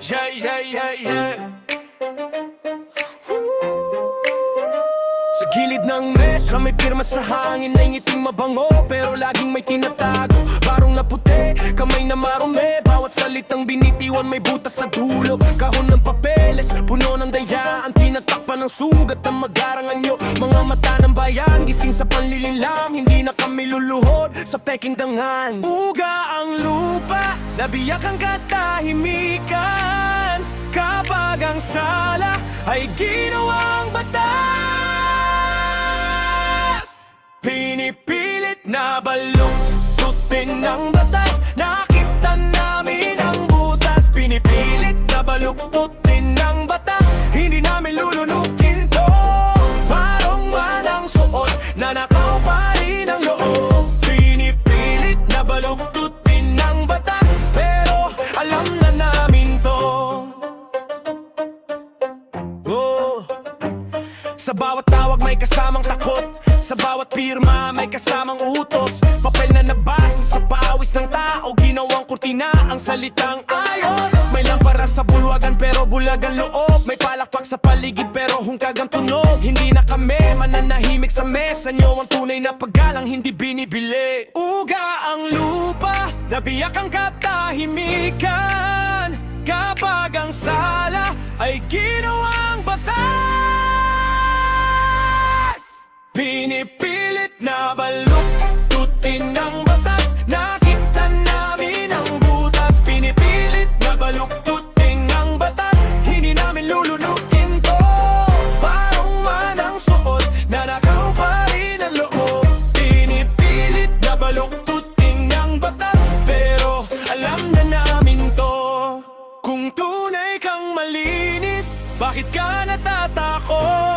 Yeah, yeah, yeah, yeah. Sa gilid ng mesa may pirma sa hangin na ngiting mabango, pero laging may tinatago. Barong na puti, kamay na marumi, bawat salitang binitiwan may butas sa dulo. Kahon ng papeles, puno ng dayaan, tinatakpan ng sugat ng magarangan nyo. Mga mata ng bayan, gising sa panlilinlang, hindi na kami luluhod sa peking dangan. Uga ang lupa, nabiyak ang katahimikan, kapag ang sala ay ginawang batas. Pinipilit na baluktutin ng batas, nakita namin ang butas. Pinipilit na baluktutin ng batas, hindi namin lulunukin to. Parang manang suot, nanakaw pa rin ang loob. Pinipilit na baluktutin ng batas, pero alam na namin to. Sa bawat tawag may kasamang takot, sa bawat pirma may kasamang utos. Papel na nabasa sa pawis ng tao, ginawang kurtina ang salitang ayos. May lampara sa bulwagan pero bulag ang loob, may palakpak sa paligid pero hungkag ang tunog. Hindi na kami mananahimik sa mesa nyo, ang tunay na paggalang hindi binibili. Uga ang lupa, nabiyak ang katahimikan, kapag ang sala ay ginawang batas. Pinipilit na baluktutin ng batas, nakita namin ang butas. Pinipilit na baluktutin ng batas, hindi namin lulunukin to. Parang manang suot, nanakaw pa rin ang loob. Pinipilit na baluktutin ng batas, pero alam na namin to. Kung tunay kang malinis, bakit ka natatakot?